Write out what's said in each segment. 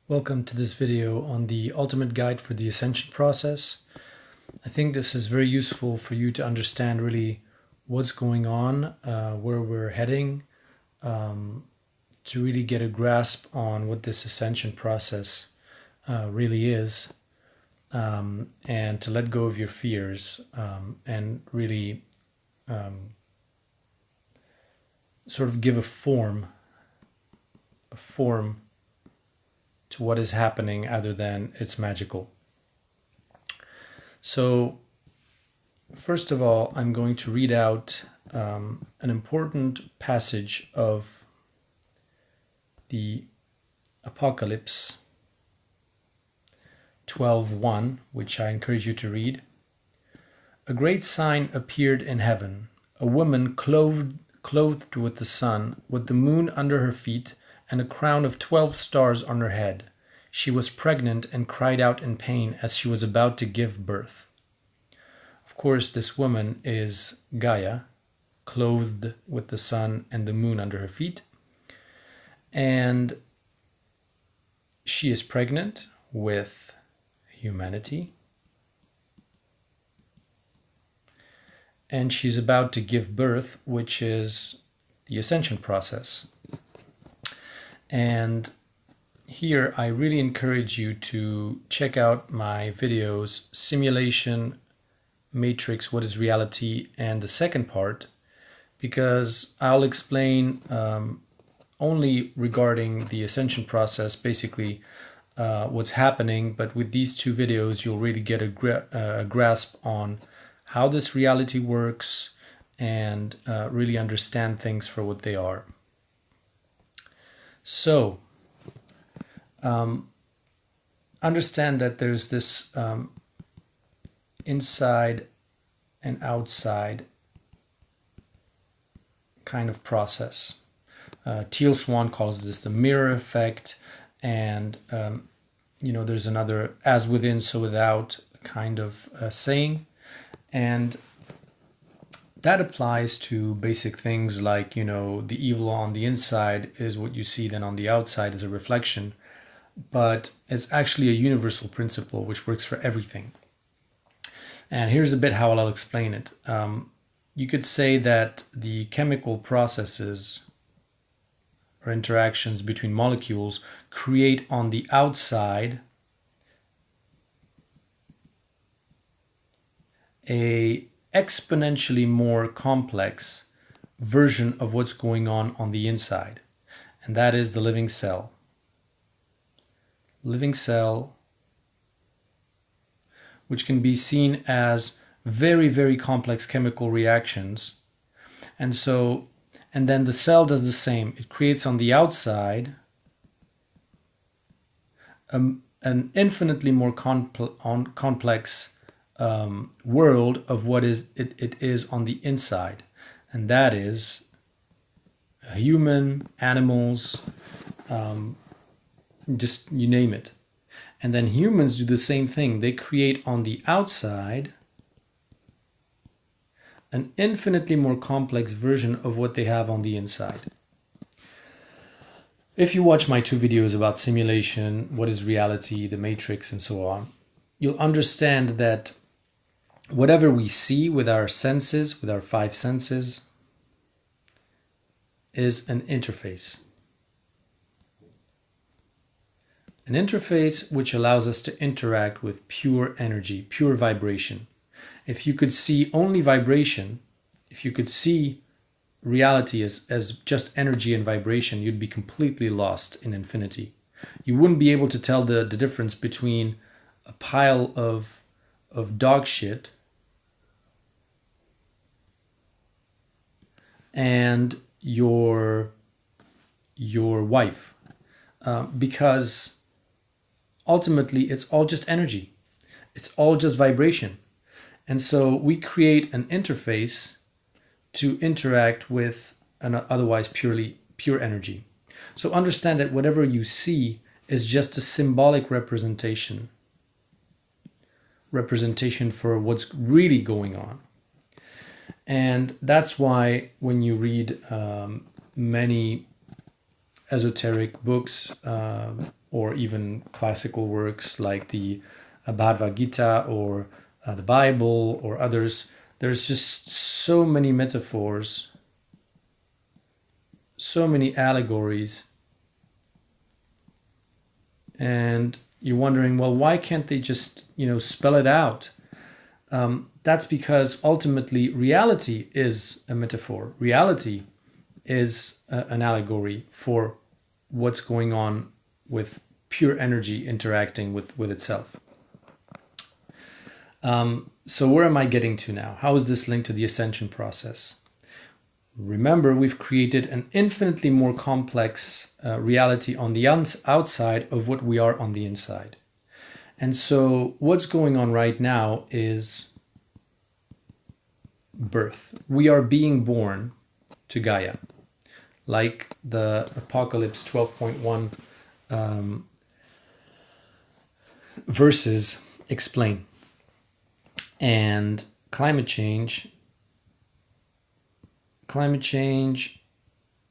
Welcome to this video on the ultimate guide for the ascension process. I think this is very useful for you to understand really what's going on, where we're heading, to really get a grasp on what this ascension process really is, and to let go of your fears and really sort of give a form to what is happening other than it's magical. So first of all, I'm going to read out an important passage of the Apocalypse 12:1, which I encourage you to read. A great sign appeared in heaven, a woman clothed with the sun, with the moon under her feet, and a crown of 12 stars on her head. She was pregnant and cried out in pain as she was about to give birth. Of course, this woman is Gaia, clothed with the sun and the moon under her feet. And she is pregnant with humanity. And she's about to give birth, which is the ascension process. And here I really encourage you to check out my videos, Simulation, Matrix, What is Reality, and the second part, because I'll explain only regarding the ascension process, basically what's happening, but with these two videos you'll really get a grasp on how this reality works and really understand things for what they are. So, understand that there's this inside and outside kind of process. Teal Swan calls this the mirror effect, and there's another as within so without kind of saying, and that applies to basic things like, the evil on the inside is what you see then on the outside as a reflection, but it's actually a universal principle which works for everything. And here's a bit how I'll explain it. You could say that the chemical processes or interactions between molecules create on the outside a exponentially more complex version of what's going on the inside, and that is the living cell. Living cell, which can be seen as very, very complex chemical reactions, and then the cell does the same. It creates on the outside an infinitely more complex world of what it is on the inside, and that is human, animals, just you name it. And then humans do the same thing. They create on the outside an infinitely more complex version of what they have on the inside. If you watch my two videos about simulation, what is reality, the matrix, and so on, you'll understand that whatever we see with our senses, with our five senses, is an interface. An interface which allows us to interact with pure energy, pure vibration. If you could see only vibration, if you could see reality as just energy and vibration, you'd be completely lost in infinity. You wouldn't be able to tell the difference between a pile of dog shit and your wife, because ultimately it's all just energy, it's all just vibration. And so we create an interface to interact with an otherwise pure energy. So understand that whatever you see is just a symbolic representation for what's really going on. And that's why when you read many esoteric books or even classical works like the Bhagavad Gita or the Bible or others, there's just so many metaphors, so many allegories, and you're wondering, well, why can't they just, spell it out? That's because ultimately reality is a metaphor. Reality is an allegory for what's going on with pure energy interacting with itself. So where am I getting to now? How is this linked to the ascension process? Remember, we've created an infinitely more complex reality on the outside of what we are on the inside. And so what's going on right now is birth. We are being born to Gaia, like the Apocalypse 12.1 verses explain. And climate change,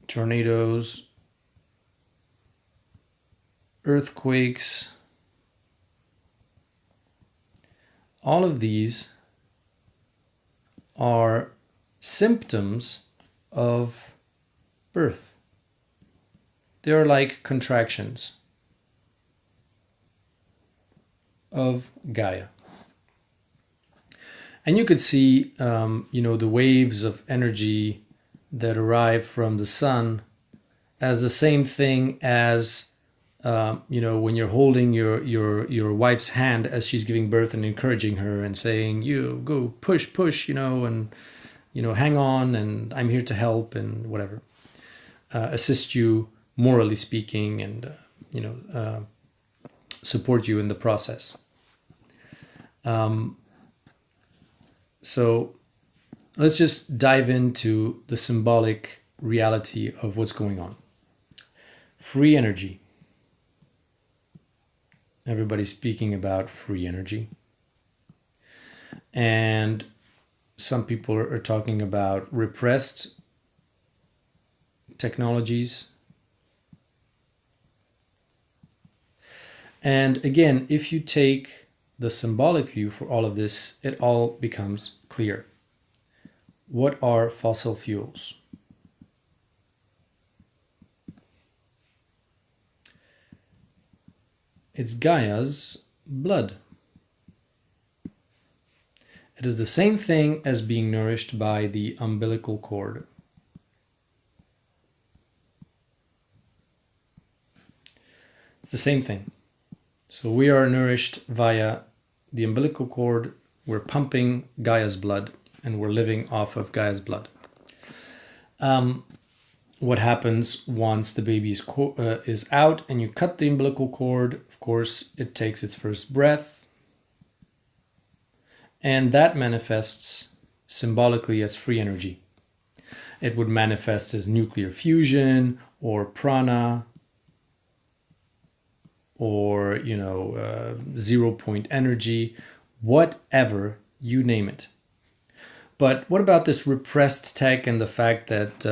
tornadoes, earthquakes, all of these are symptoms of birth. They're like contractions of Gaia. And you could see, the waves of energy that arrive from the sun as the same thing as, when you're holding your wife's hand as she's giving birth and encouraging her and saying, you go push, and, hang on, and I'm here to help and whatever, assist you morally speaking and, support you in the process. So let's just dive into the symbolic reality of what's going on. Free energy. Everybody's speaking about free energy. And some people are talking about repressed technologies. And again, if you take the symbolic view for all of this, it all becomes clear. What are fossil fuels? It's Gaia's blood. It is the same thing as being nourished by the umbilical cord. It's the same thing. So we are nourished via the umbilical cord. We're pumping Gaia's blood, and we're living off of Gaia's blood. What happens once the baby is out and you cut the umbilical cord? Of course, it takes its first breath, and that manifests symbolically as free energy. It would manifest as nuclear fusion or prana, or 0-point energy, whatever, you name it. But what about this repressed tech and the fact that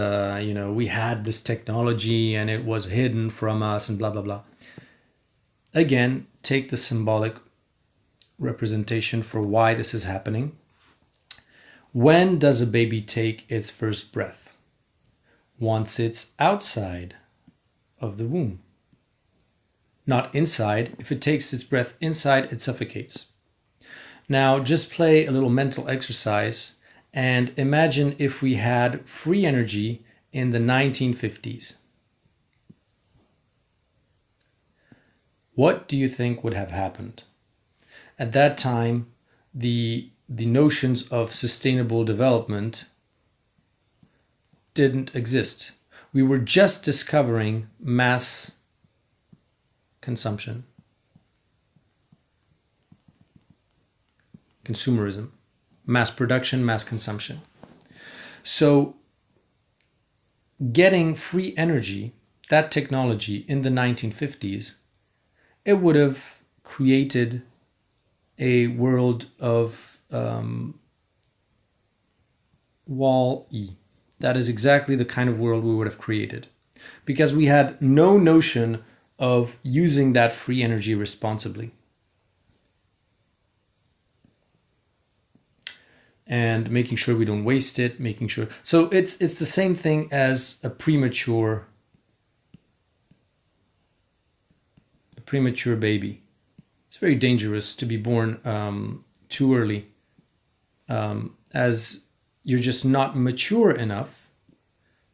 we had this technology and it was hidden from us and blah blah blah? Again, take the symbolic representation for why this is happening. When does a baby take its first breath? Once it's outside of the womb. Not inside. If it takes its breath inside, it suffocates. Now, just play a little mental exercise and imagine if we had free energy in the 1950s. What do you think would have happened? At that time, the notions of sustainable development didn't exist. We were just discovering mass consumption, consumerism, mass production, mass consumption. So getting free energy, that technology in the 1950s, it would have created a world of Wall-E. That is exactly the kind of world we would have created, because we had no notion of using that free energy responsibly. And making sure we don't waste it, making sure. So it's the same thing as a premature baby. It's very dangerous to be born too early, as you're just not mature enough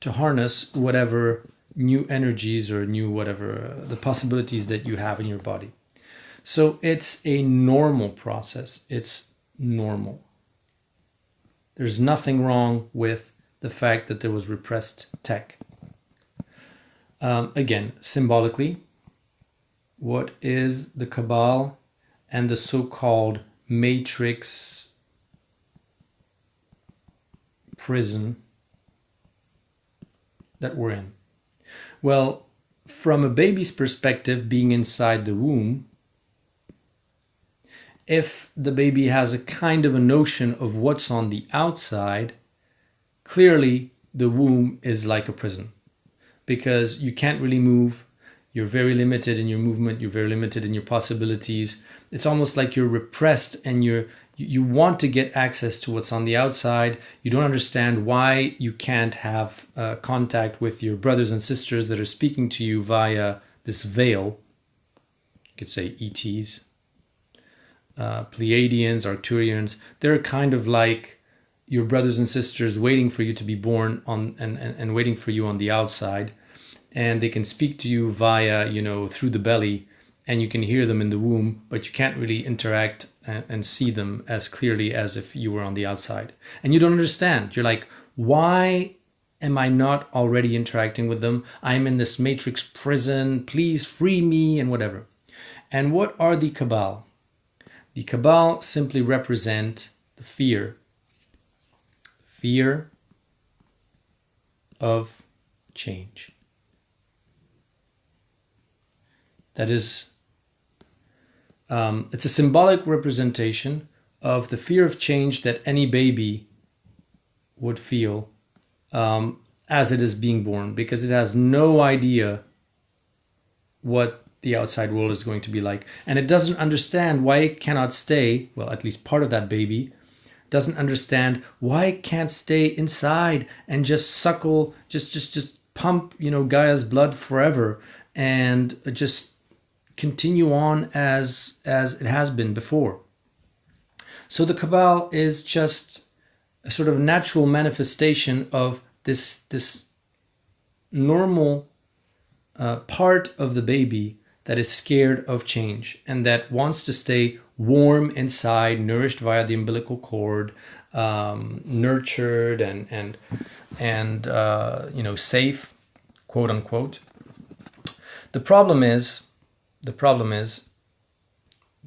to harness whatever new energies or new whatever the possibilities that you have in your body. So it's a normal process. It's normal. There's nothing wrong with the fact that there was repressed tech. Again, symbolically, what is the Cabal and the so-called matrix prison that we're in? Well, from a baby's perspective, being inside the womb, if the baby has a kind of a notion of what's on the outside, clearly the womb is like a prison, because you can't really move. You're very limited in your movement. You're very limited in your possibilities. It's almost like you're repressed, and you want to get access to what's on the outside. You don't understand why you can't have contact with your brothers and sisters that are speaking to you via this veil. You could say ETs. Pleiadians, Arcturians, they're kind of like your brothers and sisters waiting for you to be born on and waiting for you on the outside. And they can speak to you via, through the belly, and you can hear them in the womb, but you can't really interact and see them as clearly as if you were on the outside. And you don't understand. You're like, why am I not already interacting with them? I'm in this matrix prison. Please free me and whatever. And what are the Cabal? The Cabal simply represent the fear of change. That is, it's a symbolic representation of the fear of change that any baby would feel as it is being born, because it has no idea what the outside world is going to be like. And it doesn't understand why it cannot stay, well, at least part of that baby doesn't understand why it can't stay inside and just suckle, just pump, Gaia's blood forever and just continue on as it has been before. So the Cabal is just a sort of natural manifestation of this normal part of the baby that is scared of change and that wants to stay warm inside, nourished via the umbilical cord, nurtured and safe, quote unquote. The problem is,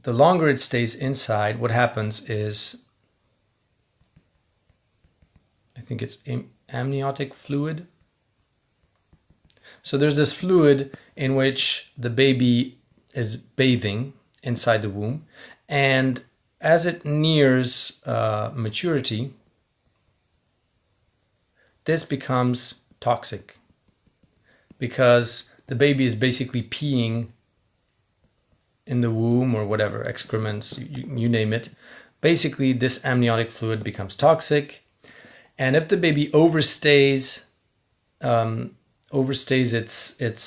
the longer it stays inside, what happens is, I think it's amniotic fluid. So there's this fluid in which the baby is bathing inside the womb, and as it nears maturity, this becomes toxic because the baby is basically peeing in the womb or whatever, excrements, you name it. Basically, this amniotic fluid becomes toxic, and if the baby overstays its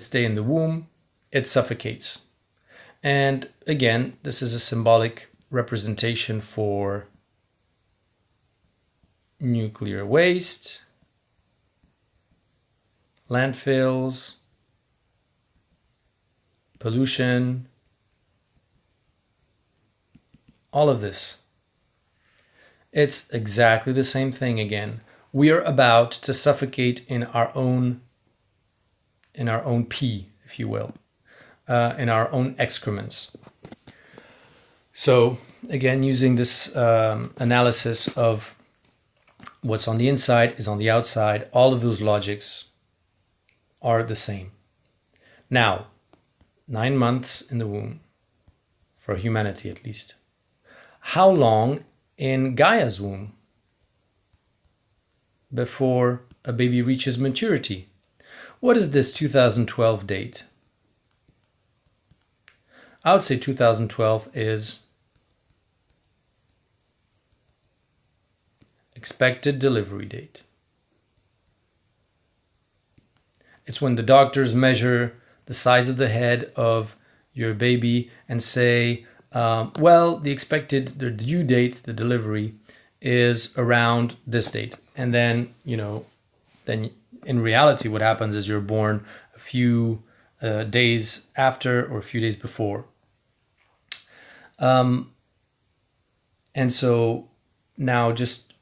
stay in the womb, it suffocates. And again, this is a symbolic representation for nuclear waste, landfills, pollution, all of this. It's exactly the same thing again. We are about to suffocate in our own pee, if you will, in our own excrements. So again, using this analysis of what's on the inside is on the outside, all of those logics are the same. Now, 9 months in the womb, for humanity at least. How long in Gaia's womb before a baby reaches maturity? What is this 2012 date? I would say 2012 is expected delivery date. It's when the doctors measure the size of the head of your baby and say, well, the due date, the delivery, is around this date. And then, then in reality, what happens is you're born a few days after or a few days before. And so now just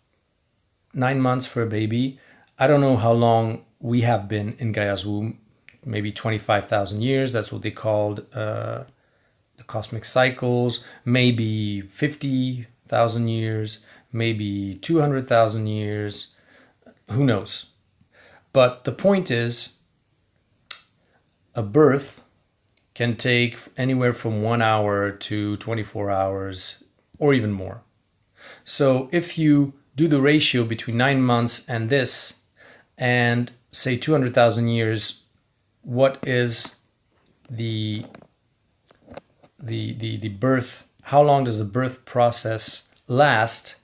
9 months for a baby. I don't know how long we have been in Gaia's womb, maybe 25,000 years. That's what they called the cosmic cycles. Maybe 50,000 years, maybe 200,000 years. Who knows? But the point is, a birth can take anywhere from 1 hour to 24 hours or even more. So if you do the ratio between 9 months and this, and say 200,000 years, what is the birth? How long does the birth process last?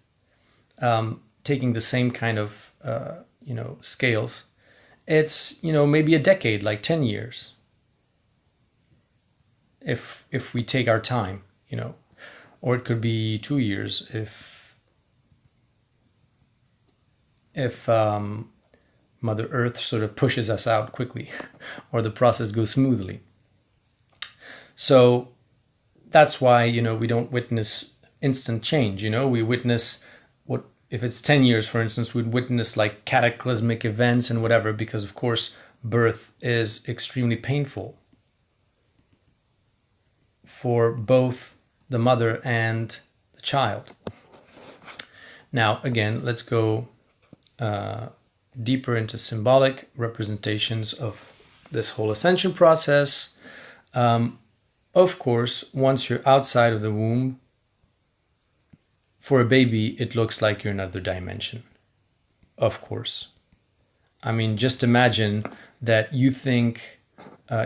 Taking the same kind of scales, it's maybe a decade, like 10 years. If we take our time, or it could be 2 years if Mother Earth sort of pushes us out quickly or the process goes smoothly. So that's why, we don't witness instant change. We witness what, if it's 10 years, for instance, we'd witness like cataclysmic events and whatever, because of course, birth is extremely painful for both the mother and the child. Now, again, let's go deeper into symbolic representations of this whole ascension process. Of course, once you're outside of the womb, for a baby, it looks like you're in another dimension. Of course. I mean, just imagine that you think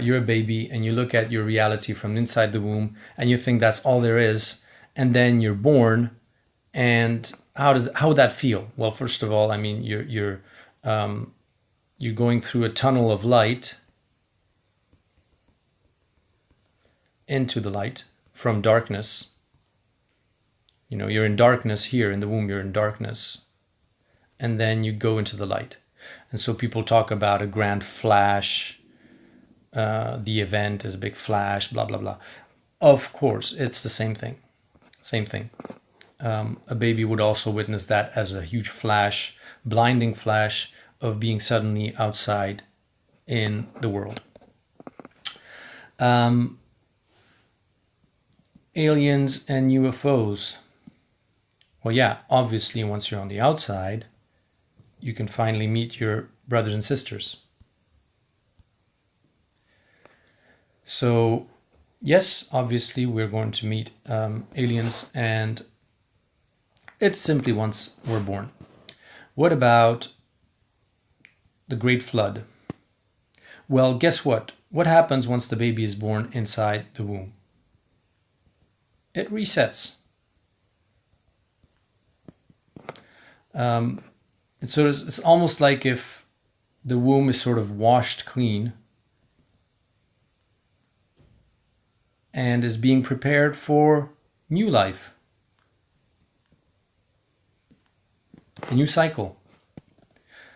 you're a baby and you look at your reality from inside the womb and you think that's all there is, and then you're born, and how would that feel? Well, first of all, I mean, you're going through a tunnel of light into the light from darkness. You're in darkness here in the womb, you're in darkness, and then you go into the light. And so people talk about a grand flash, the event is a big flash, blah, blah, blah. Of course, it's the same thing. Same thing. A baby would also witness that as a huge flash, blinding flash of being suddenly outside in the world. Aliens and UFOs. Well, yeah, obviously once you're on the outside, you can finally meet your brothers and sisters. So, yes, obviously we're going to meet aliens, and it's simply once we're born. What about the Great Flood? Well, guess what? What happens once the baby is born inside the womb? It resets. It's almost like if the womb is sort of washed clean and is being prepared for new life, a new cycle.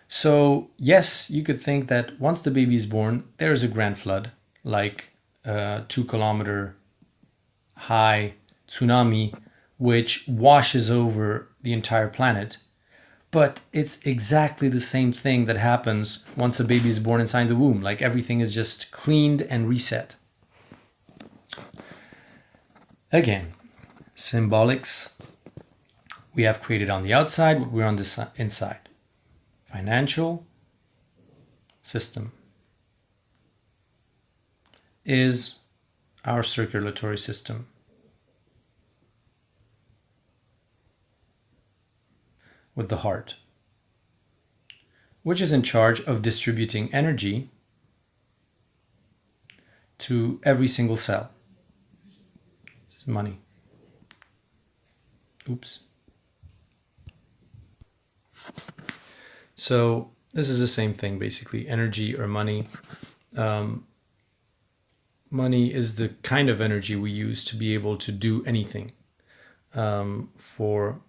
So yes, you could think that once the baby is born, there is a grand flood, like a 2-kilometer high tsunami, which washes over the entire planet. But it's exactly the same thing that happens once a baby is born inside the womb. Like everything is just cleaned and reset. Again, symbolics. We have created on the outside what we're on the inside. Financial system is our circulatory system. With the heart, which is in charge of distributing energy to every single cell. It's money. Oops. So this is the same thing, basically. Energy or money. Money is the kind of energy we use to be able to do anything. For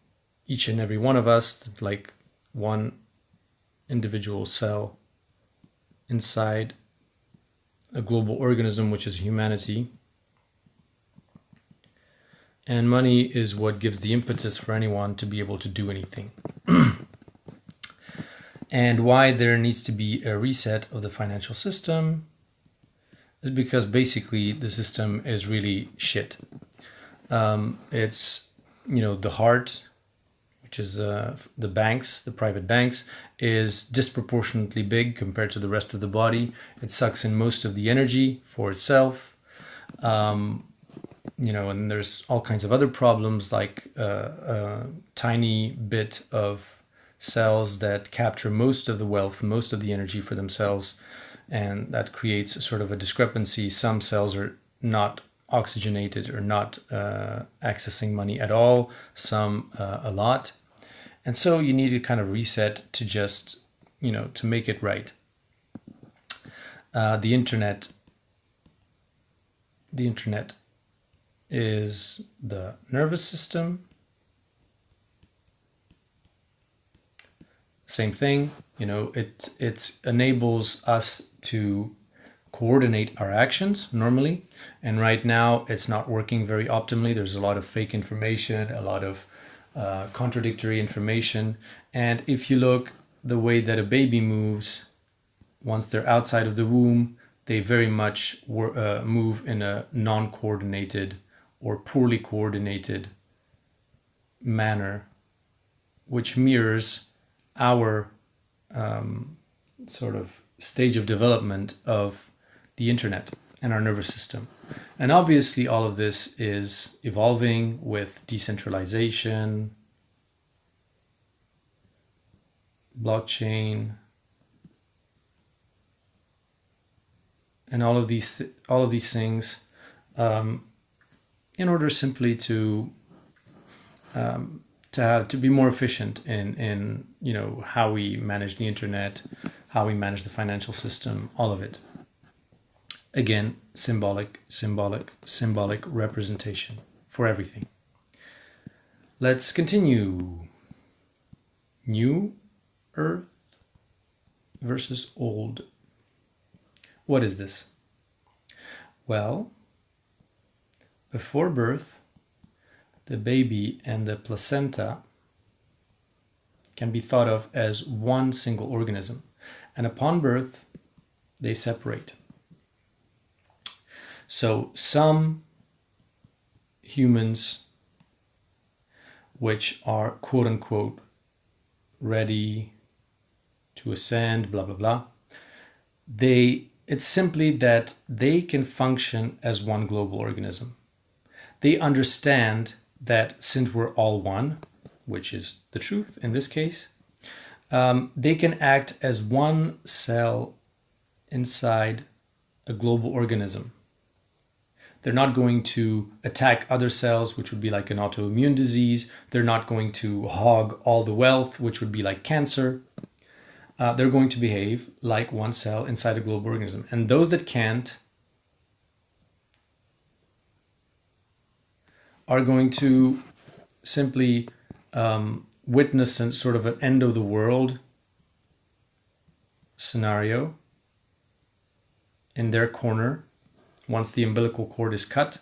each and every one of us, like one individual cell inside a global organism, which is humanity. And money is what gives the impetus for anyone to be able to do anything. And why there needs to be a reset of the financial system is because basically the system is really shit. It's, the heart, which is the banks, the private banks, is disproportionately big compared to the rest of the body. It sucks in most of the energy for itself. And there's all kinds of other problems, like a tiny bit of cells that capture most of the wealth, most of the energy for themselves, and that creates sort of a discrepancy. Some cells are not oxygenated or not accessing money at all, some a lot. And so you need to kind of reset to just, to make it right. The internet is the nervous system. Same thing, it enables us to coordinate our actions normally. And right now it's not working very optimally. There's a lot of fake information, a lot of contradictory information. And if you look the way that a baby moves, once they're outside of the womb, they very much move in a non-coordinated or poorly coordinated manner, which mirrors our sort of stage of development of the internet and our nervous system. And obviously all of this is evolving with decentralization, blockchain, and all of these things, in order simply to be more efficient in how we manage the internet, how we manage the financial system, all of it. Again, symbolic representation for everything. Let's continue. New Earth versus old. What is this? Well, before birth, the baby and the placenta can be thought of as one single organism. And upon birth, they separate. So some humans, which are quote unquote ready to ascend, blah, blah, blah, it's simply that they can function as one global organism. They understand that since we're all one, which is the truth in this case, they can act as one cell inside a global organism. They're not going to attack other cells, which would be like an autoimmune disease. They're not going to hog all the wealth, which would be like cancer. They're going to behave like one cell inside a global organism. And those that can't are going to simply witness sort of an end of the world scenario in their corner. Once the umbilical cord is cut,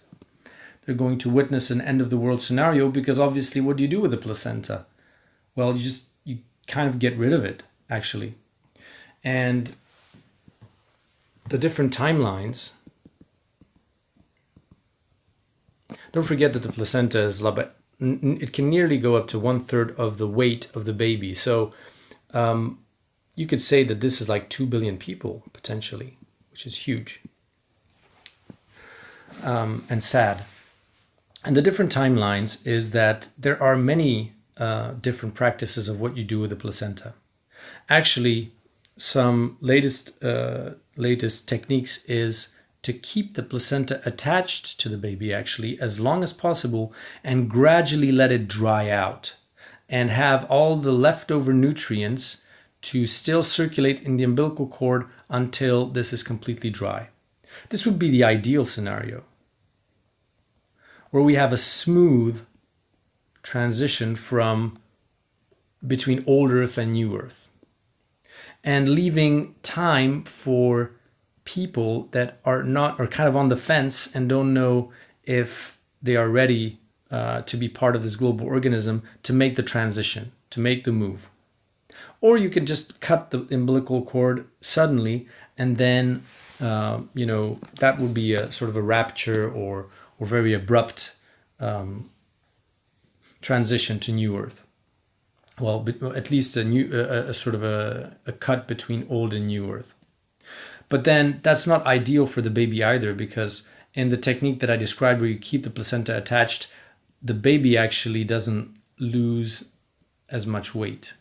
they're going to witness an end of the world scenario, because obviously what do you do with the placenta? Well, you kind of get rid of it, actually. And the different timelines, don't forget that the placenta is, it can nearly go up to 1/3 of the weight of the baby. So you could say that this is like 2 billion people, potentially, which is huge. And sad. And the different timelines is that there are many different practices of what you do with the placenta. Actually, some latest techniques is to keep the placenta attached to the baby actually as long as possible and gradually let it dry out and have all the leftover nutrients to still circulate in the umbilical cord until this is completely dry. This would be the ideal scenario, where we have a smooth transition from between old Earth and new Earth, and leaving time for people that are not, or kind of on the fence and don't know if they are ready to be part of this global organism, to make the transition, to make the move. Or you can just cut the umbilical cord suddenly, and then that would be a sort of a rapture or very abrupt transition to new Earth. Well, at least a sort of a cut between old and new Earth. But then that's not ideal for the baby either, because in the technique that I described where you keep the placenta attached, the baby actually doesn't lose as much weight.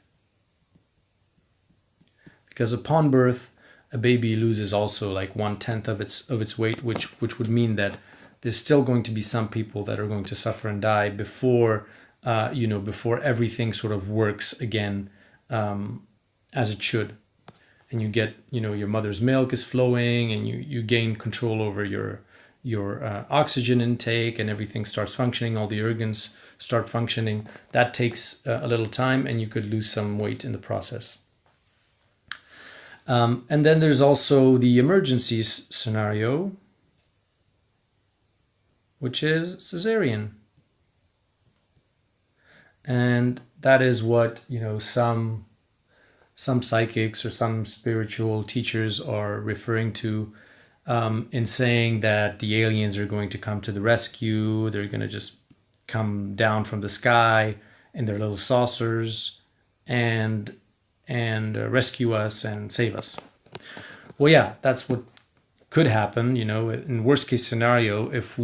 Because upon birth, a baby loses also like 1/10 of its weight, which would mean that there's still going to be some people that are going to suffer and die before everything sort of works again as it should. And you get, your mother's milk is flowing, and you gain control over your oxygen intake, and everything starts functioning, all the organs start functioning. That takes a little time, and you could lose some weight in the process. And then there's also the emergency scenario, which is cesarean. And that is what, some psychics or some spiritual teachers are referring to in saying that the aliens are going to come to the rescue. They're going to just come down from the sky in their little saucers and rescue us and save us. Well, yeah, that's what could happen. In worst case scenario, if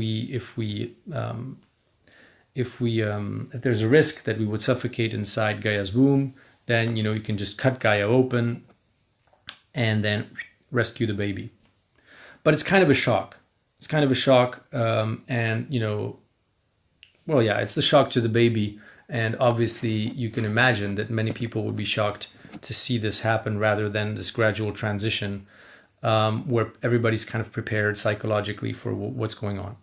there's a risk that we would suffocate inside Gaia's womb, then you can just cut Gaia open and then rescue the baby. But it's kind of a shock. It's kind of a shock, it's the shock to the baby, and obviously you can imagine that many people would be shocked to see this happen rather than this gradual transition where everybody's kind of prepared psychologically for what's going on.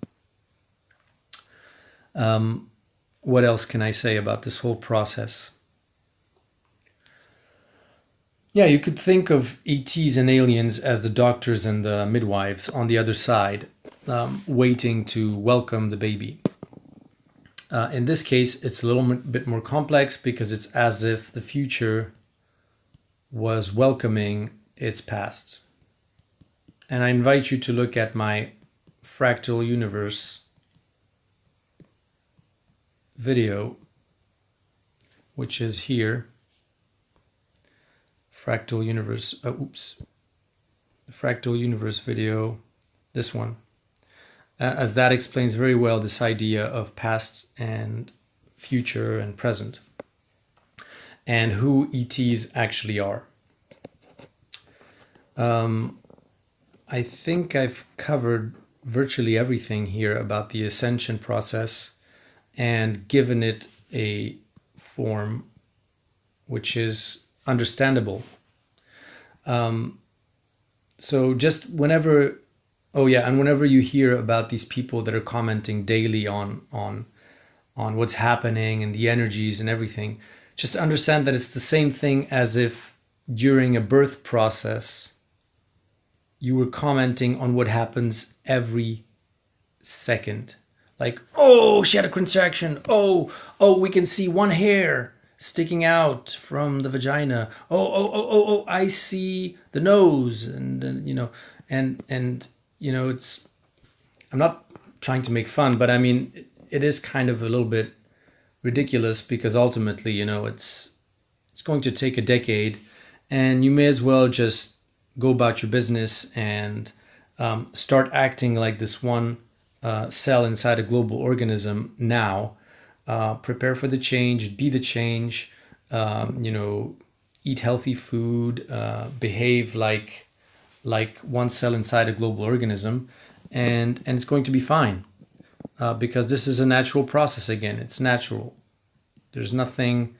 What else can I say about this whole process? Yeah, you could think of ETs and aliens as the doctors and the midwives on the other side, waiting to welcome the baby. In this case, it's a little bit more complex because it's as if the future was welcoming its past. And I invite you to look at my fractal universe video, which is here. Fractal universe, the fractal universe video, this one, as that explains very well this idea of past and future and present, and who ETs actually are. I think I've covered virtually everything here about the ascension process and given it a form which is understandable. So just whenever you hear about these people that are commenting daily on what's happening and the energies and everything, just understand that it's the same thing as if during a birth process you were commenting on what happens every second. Like, oh, she had a contraction. Oh, we can see one hair sticking out from the vagina. Oh, I see the nose, and it's, I'm not trying to make fun, but I mean, it is kind of a little bit ridiculous because ultimately, it's going to take a decade, and you may as well just go about your business and start acting like this one cell inside a global organism now. Prepare for the change, be the change, eat healthy food, behave like one cell inside a global organism, and it's going to be fine, because this is a natural process. Again, it's natural. There's nothing,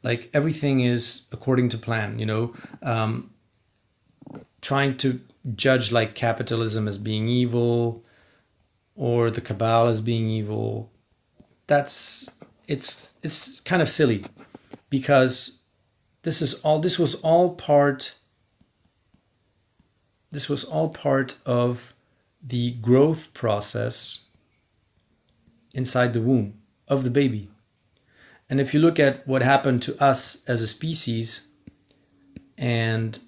like, everything is according to plan, trying to judge like capitalism as being evil or the cabal as being evil, it's kind of silly, because this was all part of the growth process inside the womb of the baby. And if you look at what happened to us as a species, and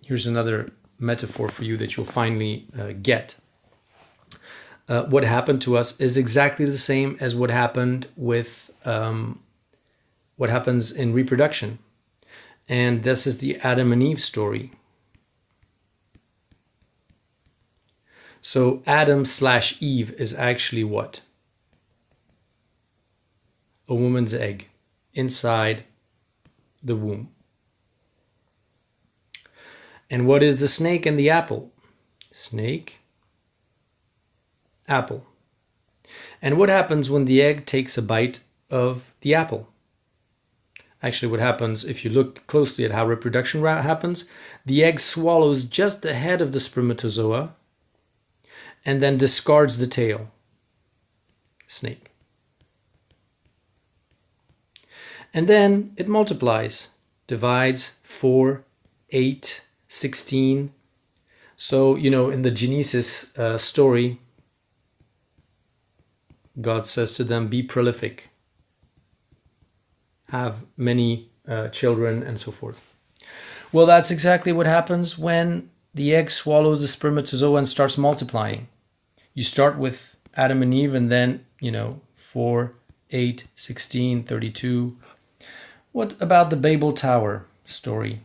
here's another metaphor for you that you'll finally get. What happened to us is exactly the same as what happened with what happens in reproduction. And this is the Adam and Eve story. So Adam/Eve is actually what? A woman's egg inside the womb. And what is the snake and the apple? Snake, apple. And what happens when the egg takes a bite of the apple? Actually, what happens, if you look closely at how reproduction happens, the egg swallows just the head of the spermatozoa and then discards the tail. Snake. And then it multiplies, divides 4, 8, 16. So, in the Genesis story, God says to them, be prolific, have many children, and so forth. Well, that's exactly what happens when the egg swallows the spermatozoa and starts multiplying. You start with Adam and Eve, and then, 4, 8, 16, 32. What about the Babel Tower story?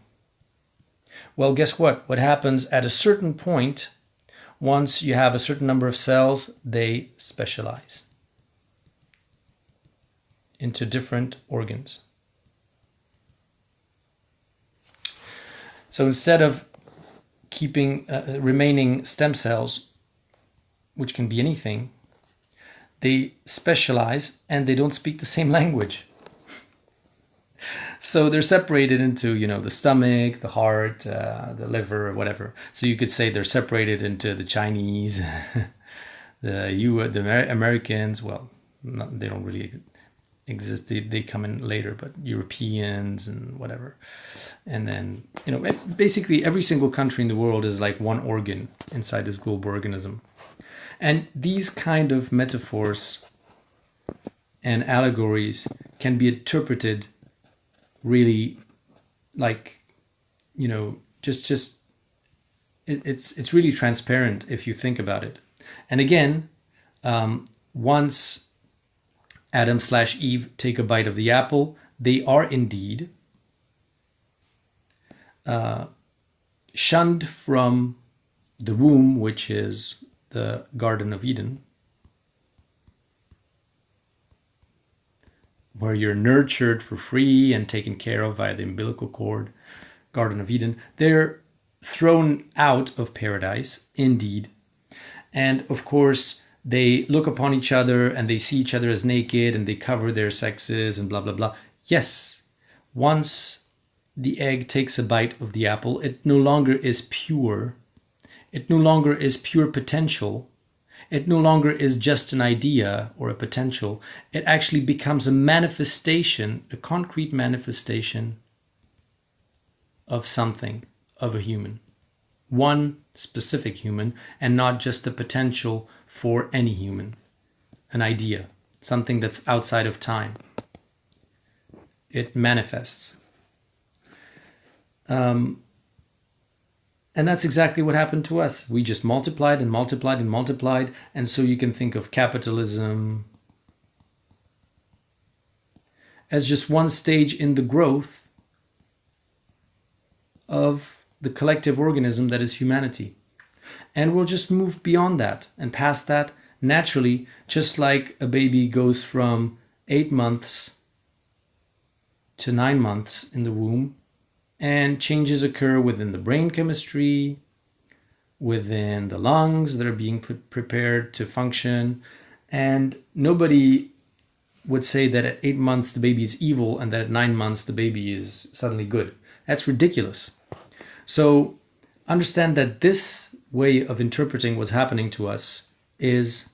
Well, guess what? What happens at a certain point, once you have a certain number of cells, they specialize into different organs. So instead of keeping remaining stem cells, which can be anything, they specialize and they don't speak the same language. So they're separated into, the stomach, the heart, the liver, or whatever. So you could say they're separated into the Chinese, the Americans. Well, they don't really exist. They come in later, but Europeans and whatever. And then, basically every single country in the world is like one organ inside this global organism. And these kind of metaphors and allegories can be interpreted really, like, it's really transparent if you think about it. And again, once Adam/Eve take a bite of the apple, they are indeed shunned from the womb, which is the Garden of Eden, where you're nurtured for free and taken care of via the umbilical cord, Garden of Eden. They're thrown out of paradise, indeed. And of course, they look upon each other and they see each other as naked and they cover their sexes and blah, blah, blah. Yes, once the egg takes a bite of the apple, it no longer is pure. It no longer is pure potential. It no longer is just an idea or a potential. It actually becomes a manifestation, a concrete manifestation of something, of a human. One specific human, and not just the potential for any human. An idea, something that's outside of time. It manifests. And that's exactly what happened to us. We just multiplied and multiplied and multiplied. And so you can think of capitalism as just one stage in the growth of the collective organism that is humanity. And we'll just move beyond that and past that naturally, just like a baby goes from 8 months to 9 months in the womb. And changes occur within the brain chemistry, within the lungs that are being prepared to function. And nobody would say that at 8 months the baby is evil and that at 9 months the baby is suddenly good. That's ridiculous. So understand that this way of interpreting what's happening to us is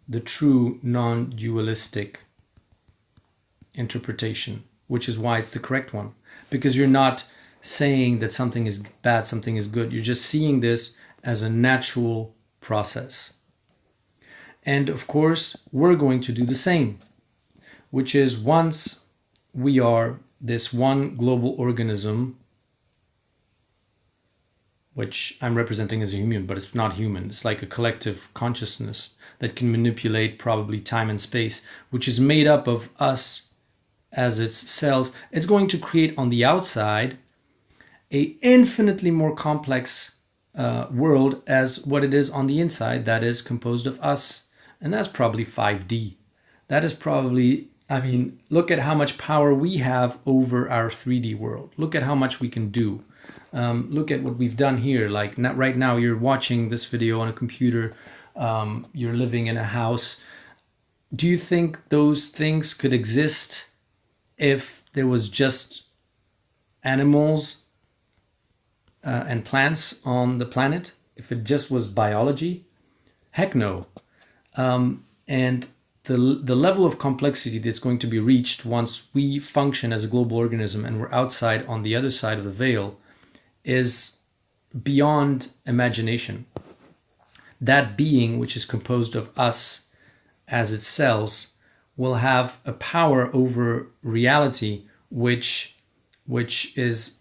the true non-dualistic interpretation, which is why it's the correct one. Because you're not saying that something is bad, something is good. You're just seeing this as a natural process. And of course, we're going to do the same, which is once we are this one global organism, which I'm representing as a human, but it's not human. It's like a collective consciousness that can manipulate probably time and space, which is made up of us as its cells. It's going to create on the outside a infinitely more complex world as what it is on the inside, that is composed of us. And that's probably 5D. That is probably, I mean, look at how much power we have over our 3D world. Look at how much we can do. Look at what we've done here. Like right now, you're watching this video on a computer. You're living in a house. Do you think those things could exist if there was just animals and plants on the planet? If it just was biology? Heck no. And the level of complexity that's going to be reached once we function as a global organism and we're outside on the other side of the veil is beyond imagination. That being, which is composed of us as its cells, will have a power over reality which is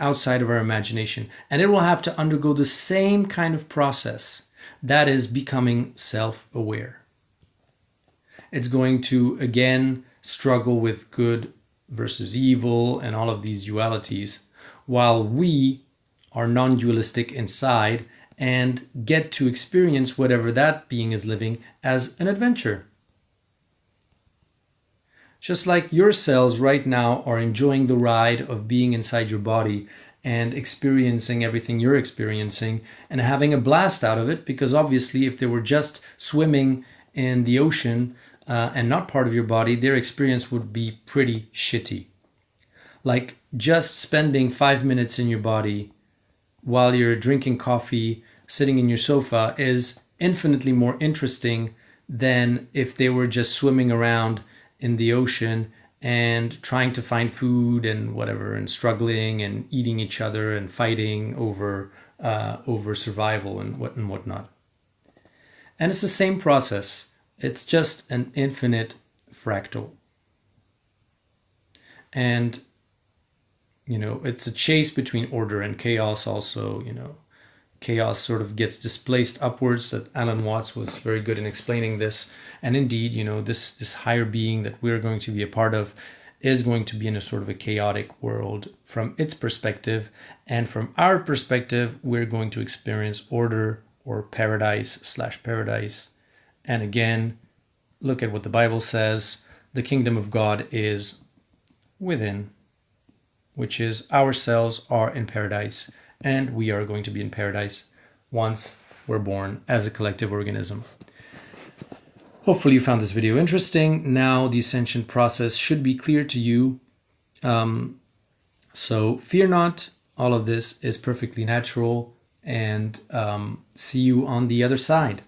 outside of our imagination. And it will have to undergo the same kind of process, that is becoming self-aware. It's going to, again, struggle with good versus evil and all of these dualities, while we are non-dualistic inside and get to experience whatever that being is living as an adventure. Just like your cells right now are enjoying the ride of being inside your body and experiencing everything you're experiencing and having a blast out of it, because obviously if they were just swimming in the ocean and not part of your body, their experience would be pretty shitty. Like just spending 5 minutes in your body while you're drinking coffee, sitting in your sofa is infinitely more interesting than if they were just swimming around in the ocean and trying to find food and whatever, and struggling and eating each other and fighting over survival and whatnot. And it's the same process. It's just an infinite fractal. And it's a chase between order and chaos also. Chaos sort of gets displaced upwards. That Alan Watts was very good in explaining this. And indeed, this higher being that we're going to be a part of is going to be in a sort of a chaotic world from its perspective. And from our perspective, we're going to experience order or paradise/paradise. And again, look at what the Bible says. The kingdom of God is within, which is our cells are in paradise, and we are going to be in paradise once we're born as a collective organism. Hopefully you found this video interesting. Now the ascension process should be clear to you. So fear not, all of this is perfectly natural, and see you on the other side.